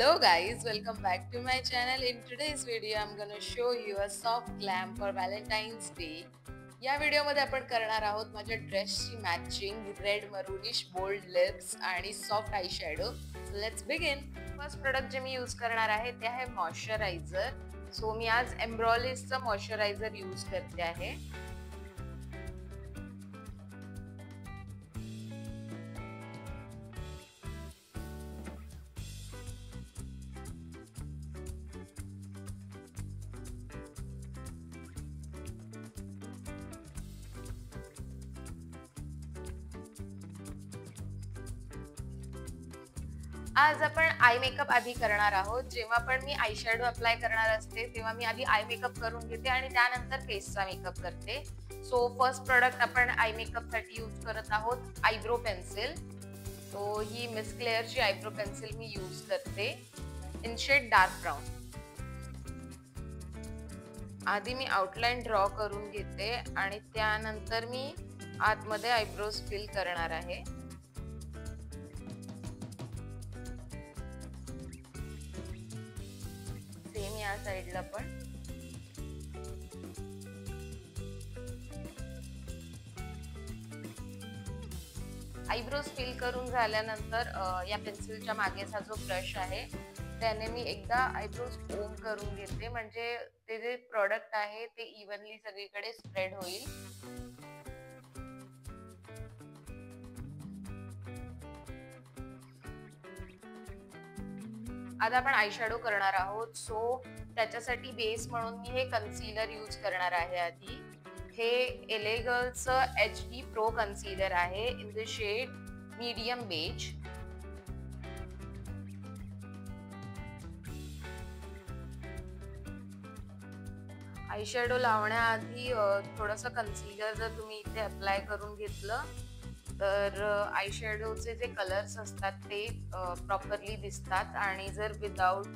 Hello guys, welcome back to my channel. In today's video I'm gonna show you a soft glam for Valentine's Day. या व्हिडिओमध्ये आपण करणार आहोत माझ्या ड्रेसची matching red maroonish bold lips आणि soft eye shadow. Let's begin. First product जे मी यूज करणार आहे ते आहे मॉइश्चरायझर. सो मी आज एम्ब्रॉलिसचं मॉइश्चरायझर यूज करते आहे. आज आपण आय मेकअप आधी करणार आहोत. जेव्हा पण मी आय शॅडो अप्लाय करणार असते तेव्हा मी आधी आय मेकअप करून घेते आणि त्यानंतर फेसचा मेकअप करते. सो फर्स्ट प्रोडक्ट आपण आय मेकअप साठी यूज करत आहोत आयब्रो पेन्सिल. सो ही मिस क्लेअरची आयब्रो पेन्सिल मी यूज करते इन शेड डार्क ब्राऊन. आधी मी आउटलाईन ड्रॉ करून घेते आणि त्यानंतर मी आतमध्ये आयब्रोज फिल करणार आहे. सेम या साइडला पण. आयब्रोज फिल करून झाल्यानंतर या पेन्सिलच्या मागेचा जो ब्रश आहे त्याने मी एकदा आयब्रोज कोम करून घेते, म्हणजे ते जे प्रोडक्ट आहे ते इव्हनली सगळीकडे स्प्रेड होईल. आता आपण आय शॅडो करणार आहोत. सो त्याच्यासाठी बेस म्हणून मी हे कन्सीलर यूज करणार आहे. आधी हे एले गर्लचं HD प्रो कन्सीलर आहे in the shade medium beige. Eye shadow लावण्याआधी थोडंसं कन्सीलर जर तुम्ही इथे अप्लाय करून घेतलं तर आय शॅडोचे जे कलर्स असतात ते प्रॉपरली दिसतात, आणि जर विदाउट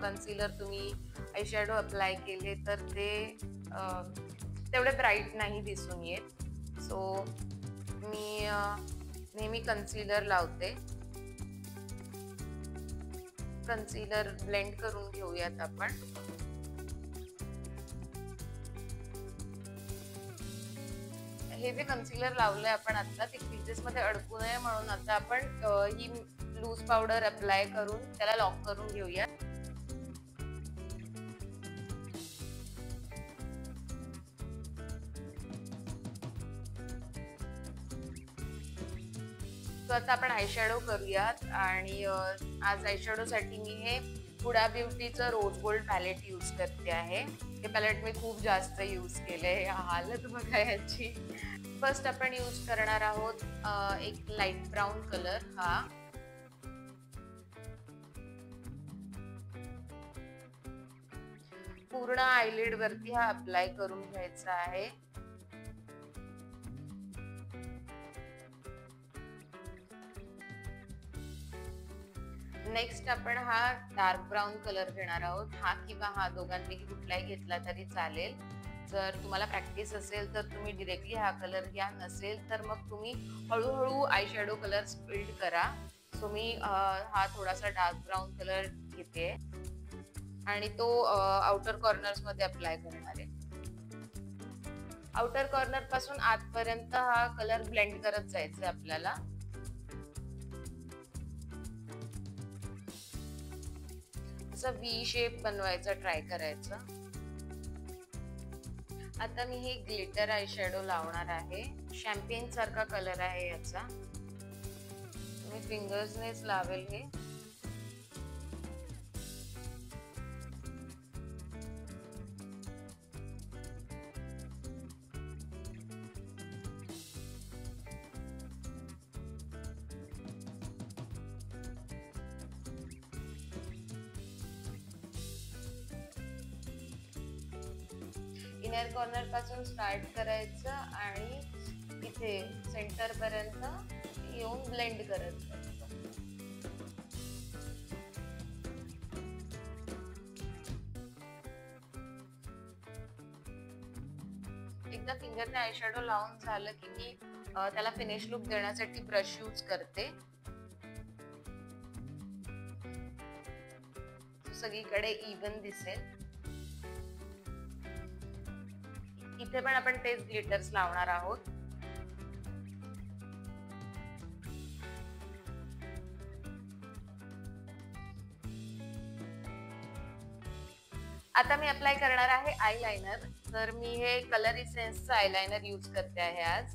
कन्सीलर तुम्ही आय शॅडो अप्लाय केले तर ते तेवढे ब्राईट नाही दिसून येत. सो मी नेहमी कन्सीलर लावते. कन्सीलर ब्लेंड करून घेऊयात आपण. हे जे कन्सीलर लावलंय आपण आता ते क्रीजेस मध्ये अडकू नये म्हणून आता आपण ही लूज पावडर अप्लाय करून त्याला लॉक करून घेऊया. सो आता आपण आय शॅडो करूयात. आणि आज आय शॅडो साठी मी हे हुडा ब्युटीचं रोज गोल्ड पॅलेट यूज करते आहे. हे पॅलेट मी खूप जास्त यूज केलंय. हालत बघा याची. फर्स्ट आपण यूज करणार आहोत एक लाईट ब्राऊन कलर. हा पूर्ण आयलिड वरती हा अप्लाय करून घ्यायचा आहे. नेक्स्ट आपण हा डार्क ब्राऊन कलर घेणार आहोत. हा किंवा हा दोघांपैकी कुठलाही घेतला तरी चालेल. जर तुम्हाला प्रॅक्टिस असेल तर तुम्ही डिरेक्टली हा कलर घ्या, नसेल तर मग तुम्ही हळूहळू आय शॅडो कलर्स बिल्ड करा. सो मी हा थोडासा डार्क ब्राऊन कलर घेते आणि तो आउटर कॉर्नर्स मध्ये अप्लाय करणार आहे. आउटर कॉर्नर पासून आतपर्यंत हा कलर ब्लेंड करत जायचा आपल्याला. असं व्ही शेप बनवायचा ट्राय करायचा. आता मी हे ग्लिटर आय शॅडो लावणार आहे. शॅम्पेन सारखा कलर आहे याचा. मी फिंगर्सनेच लावेल हे. इनर कॉर्नर पासून स्टार्ट करायचं आणि इथे सेंटर पर्यंत येऊन ब्लेंड करत जायचं. एकदा फिंगरने आय शॅडो लावून झालं की मी त्याला फिनिश लुक देण्यासाठी ब्रश यूज करते. सगळीकडे इवन दिसेल. इथे पण आपण तेच ग्लिटर्स लावणार आहोत. आता मी अप्लाय करणार आहे आयलाइनर. तर मी हे कलर इसेन्सचं आयलाइनर यूज करते आहे आज.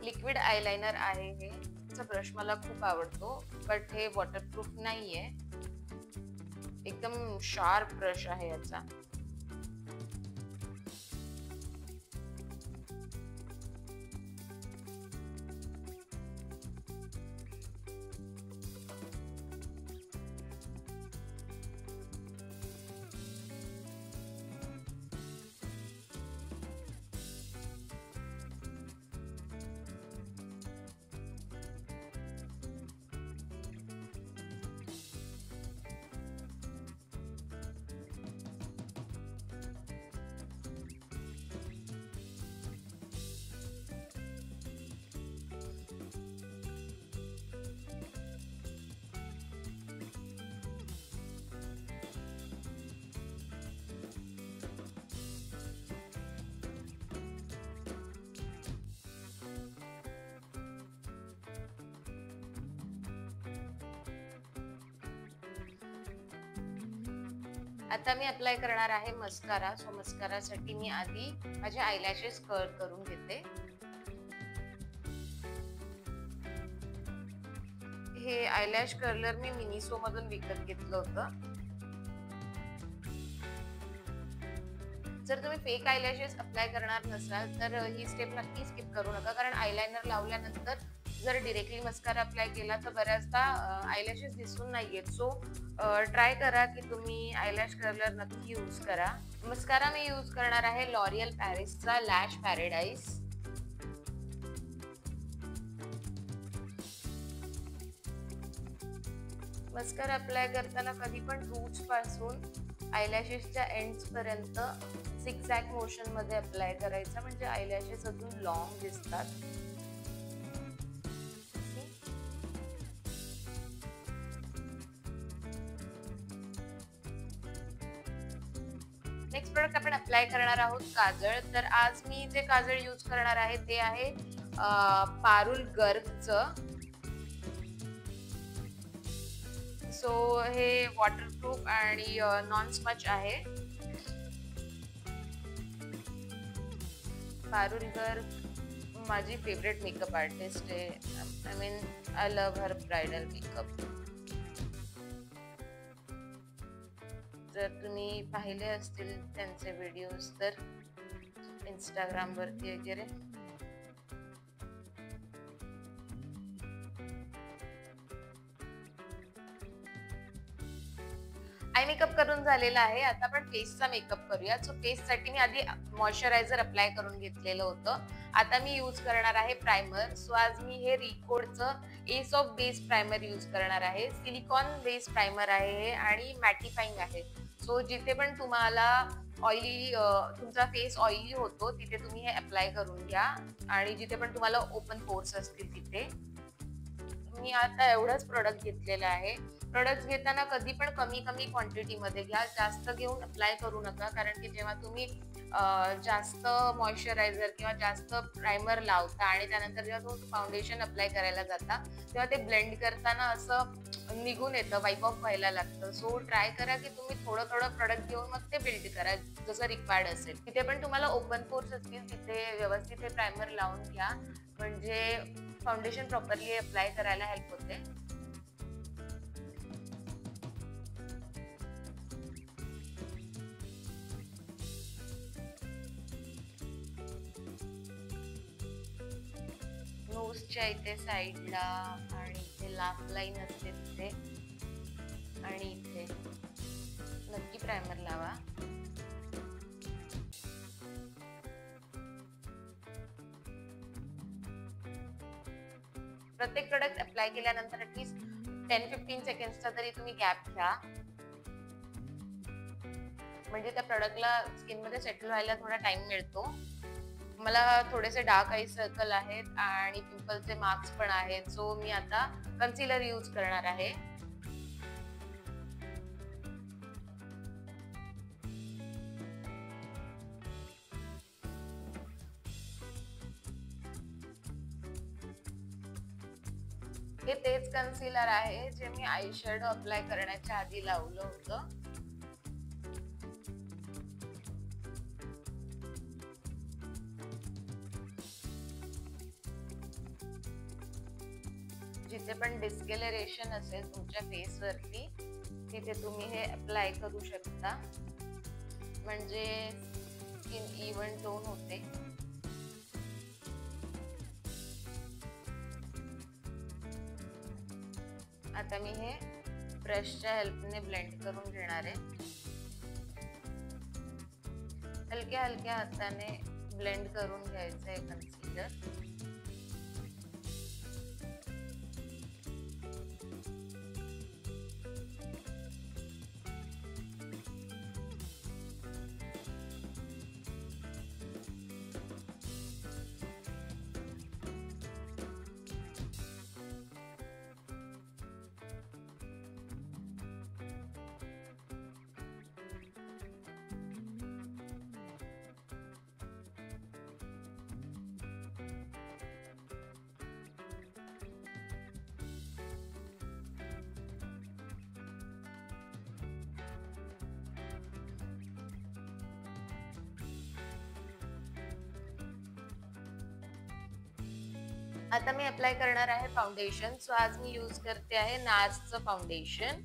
लिक्विड आयलाइनर आहे हे. याचा ब्रश मला खूप आवडतो, बट हे वॉटरप्रूफ नाहीये. एकदम शार्प ब्रश आहे याचा. आता मी अप्लाय करणार आहे मस्कारा. सो मस्कारासाठी मी आधी माझे आयलॅशेस कर्ल करून घेते. हे आयलॅश कर्लर मी मिनिसो मधून विकत घेतलं होतं. जर तुम्ही फेक आयलॅशेस अप्लाय करणार नसाल तर ही स्टेप नक्की स्किप करू नका, कारण आयलाइनर लावल्यानंतर जर डायरेक्टली मस्कारा अप्लाय केला तर बऱ्याचदा आयलॅशेस दिसून नाही येत. सो ट्राय करा की तुम्ही आयलॅश कर्लर नक्की यूज करा. मस्कारा मी यूज करणार आहे लॉरियल पॅरिसचा लॅश पॅराडाइज. मस्कारा अप्लाय करताना कधी पण रूट्स पासून आयलॅशेसच्या एंड्स पर्यंत झिगझॅग मोशन मध्ये अप्लाय करायचा, म्हणजे आयलॅशेस अजून लॉंग दिसतात. नेक्स्ट प्रोडक्ट आपण अप्लाय करणार आहोत काजळ. तर आज मी जे काजळ यूज करणार आहे ते आहे पारुल गर्गचं. सो हे वॉटरप्रूफ आणि नॉन स्मच आहे. पारुल गर्ग माझी फेवरेट मेकअप आर्टिस्ट आहे. I mean I love her bridal makeup. जर तुम्ही पाहिले असतील त्यांचे व्हिडिओज तर इंस्टाग्राम वरती वगैरे. आय मेकअप करून झालेला आहे. आता आपण फेसचा मेकअप करूया. सो फेससाठी मी आधी मॉइश्चरायझर अप्लाय करून घेतलेलं होतं. आता मी यूज करणार आहे प्रायमर. सो आज मी हे रिकोडचं ace of base primer use करणार आहे. सिलिकॉन बेस प्रायमर आहे हे आणि मॅटिफाईंग आहे. सो जिथे पण तुम्हाला ऑइली तुमचा फेस ऑइली होतो तिथे तुम्ही हे अप्लाय करून घ्या, आणि जिथे पण तुम्हाला ओपन पोर्स असतील तिथे. मी आता एवढंच प्रोडक्ट घेतलेलं आहे. प्रोडक्ट घेताना कधी पण कमी क्वांटिटी मध्ये घ्या. जास्त घेऊन अप्लाय करू नका, कारण की जेव्हा तुम्ही जास्त मॉइश्चरायझर किंवा जास्त प्रायमर लावता आणि त्यानंतर जेव्हा तुम्ही फाउंडेशन अप्लाय करायला जाता तेव्हा ते ब्लेंड करताना असं निघून येतं, वाईप ऑफ व्हायला लागतं. सो ट्राय करा की तुम्ही थोडं प्रोडक्ट घेऊन मग ते बिल्ड करा जसं रिक्वायर्ड असेल. तिथे पण तुम्हाला ओपन पोर्स असतील तिथे व्यवस्थित हे प्रायमर लावून घ्या, म्हणजे फाउंडेशन प्रॉपरली अप्लाय करायला हेल्प होते. नोजच्या इथे साईडला आणि इथे लाफ लाईन असते तिथे आणि इथे नक्की प्रायमर लावा. प्रत्येक प्रोडक्ट अप्लाय केल्यानंतर ऍटलीस्ट 10-15 सेकंड्सचा तरी तुम्ही गॅप घ्या, म्हणजे त्या प्रोडक्टला स्किन मध्ये सेटल व्हायला थोडा टाइम मिळतो. मला थोडेसे डार्क आय सर्कल आहेत आणि पिंपलचे मार्क्स पण आहेत. सो मी आता कन्सिलर यूज करणार आहे. हे तेच कन्सिलर आहे जे मी आय शॅडो अप्लाय करण्याच्या आधी लावलं होतं. जिथे पण डिस्कलरेशन असेल तुमच्या फेस वरती तिथे तुम्ही हे अप्लाय करू शकता, म्हणजे स्किन इव्हन टोन होते. आता मी हे ब्रशच्या हेल्पने ब्लेंड करून घेणार आहे. हलक्या हलक्या हाताने ब्लेंड करून घ्यायचं आहे कन्सिलर. आता मी अप्लाय करणार आहे फाउंडेशन. सो आज मी यूज करते आहे नार्सचं फाउंडेशन.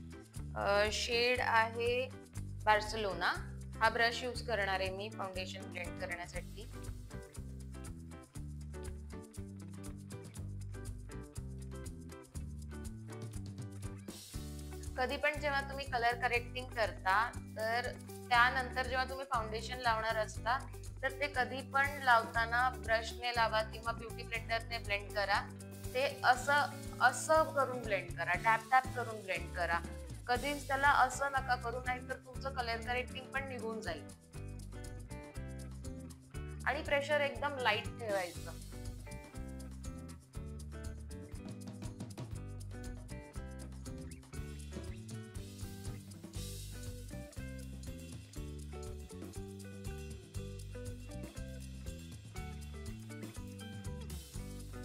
शेड आहे बार्सिलोना. हा ब्रश यूज करणार आहे मी फाउंडेशन ब्लेंड करण्यासाठी. कधी पण जेव्हा तुम्ही कलर करेक्टिंग करता तर त्यानंतर जेव्हा तुम्ही फाउंडेशन लावणार असता तर ते कधी पण लावताना ब्रशने लावा किंवा ब्युटी ब्लेंडरने ब्लेंड करा. ते असं करून ब्लेंड करा, टॅप टॅप करून ब्लेंड करा. कधीच त्याला असं नका करू, नाही तर तुमचं कलर करेक्टिंग पण निघून जाईल. आणि प्रेशर एकदम लाईट ठेवायचं.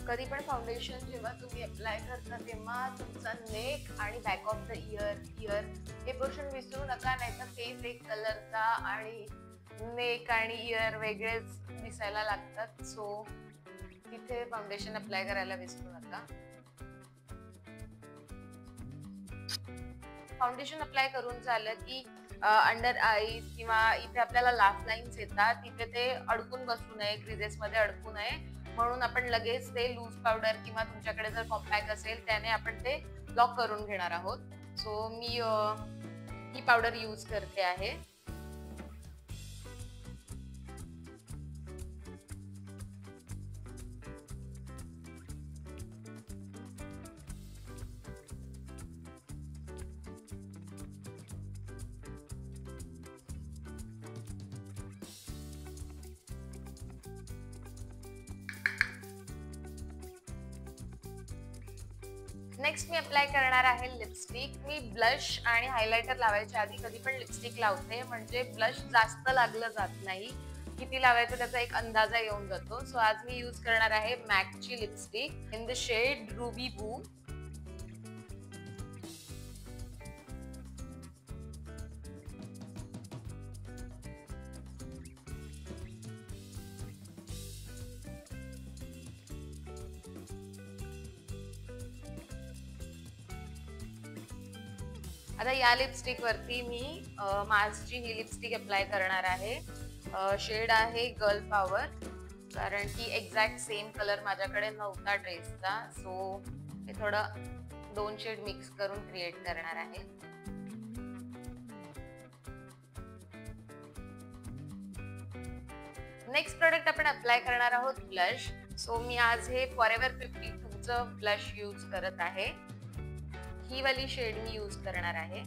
कधी पण फाउंडेशन जेव्हा तुम्ही अप्लाय करता तेव्हा तुमचा नेक आणि बॅक ऑफ द इयर हे पोर्शन विसरू नका, नाही तर फेस एक कलरचा आणि नेक आणि इयर वेगळेच दिसायला लागतात. सो तिथे फाउंडेशन अप्लाय करायला विसरू नका. फाउंडेशन अप्लाय करून झालं की अंडर आईज किंवा इथे आपल्याला लास्ट लाईन्स येतात तिथे ते अडकून बसू नये, क्रिजेस मध्ये अडकू नये म्हणून आपण लगेच ते लूज पावडर किंवा तुमच्याकडे जर कॉम्पॅक्ट असेल त्याने आपण ते लॉक करून घेणार आहोत. सो मी ही पावडर यूज करते आहे. नेक्स्ट मी अप्लाय करणार आहे लिपस्टिक. मी ब्लश आणि हायलायटर लावायच्या आधी कधी पण लिपस्टिक लावते, म्हणजे ब्लश जास्त लागलं जात नाही. किती लावायचं त्याचा एक अंदाजा येऊन जातो. सो आज मी यूज करणार आहे मॅकची lipstick in the shade ruby boo. आता या लिपस्टिक वरती मी मार्सची ही लिपस्टिक अप्लाय करणार आहे. शेड आहे गर्ल पॉवर, कारण की एक्झॅक्ट सेम कलर माझ्याकडे नव्हता ड्रेसचा. सो हे थोडं 2 शेड मिक्स करून क्रिएट करणार आहे. नेक्स्ट प्रोडक्ट आपण अप्लाय करणार आहोत ब्लश. सो मी आज हे फॉरएव्हर 52चं ब्लश यूज करत आहे. ही वाली शेड मी यूज करणार आहे.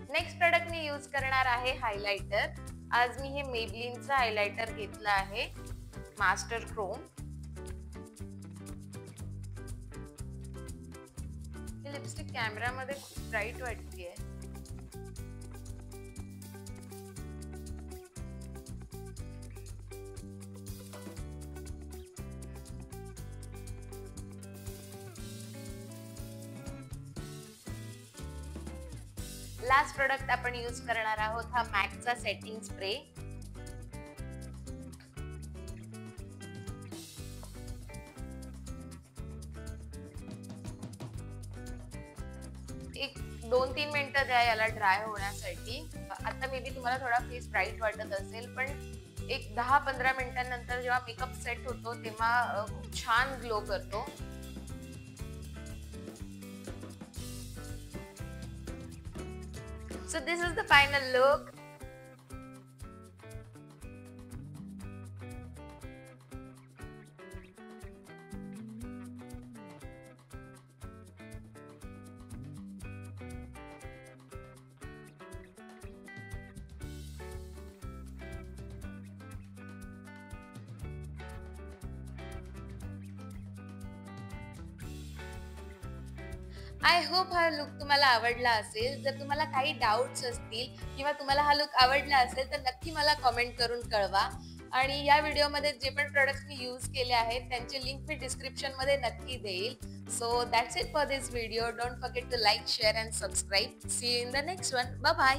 नेक्स्ट प्रोडक्ट मी यूज करणार आहे हायलायटर. आज मी हे मेबलिनचं हायलायटर घेतलं आहे मास्टर क्रोम. ही लिपस्टिक कॅमेरामध्ये खूप ब्राईट वाटतेय. लास्ट प्रोडक्ट आपण यूज करणार आहोत हा मॅकचा सेटिंग स्प्रे. एक 2-3 मिनिटं द्या याला ड्राय होण्यासाठी. आता मे बी तुम्हाला थोडा फेस ब्राईट वाटत असेल, पण एक 10-15 मिनिटांनंतर जेव्हा मेकअप सेट होतो तेव्हा खूप छान ग्लो करतो. So this is the final look. I hope हा लुक तुम्हाला आवडला असेल. जर तुम्हाला काही डाऊट्स असतील किंवा तुम्हाला हा लुक आवडला असेल तर नक्की मला कमेंट करून कळवा. आणि या व्हिडिओमध्ये जे पण प्रोडक्ट्स मी यूज केले आहेत त्यांची लिंक मी डिस्क्रिप्शन मध्ये नक्की देईल. So that's it for this video. Don't forget to like, share and subscribe. See you in the next one. Bye bye.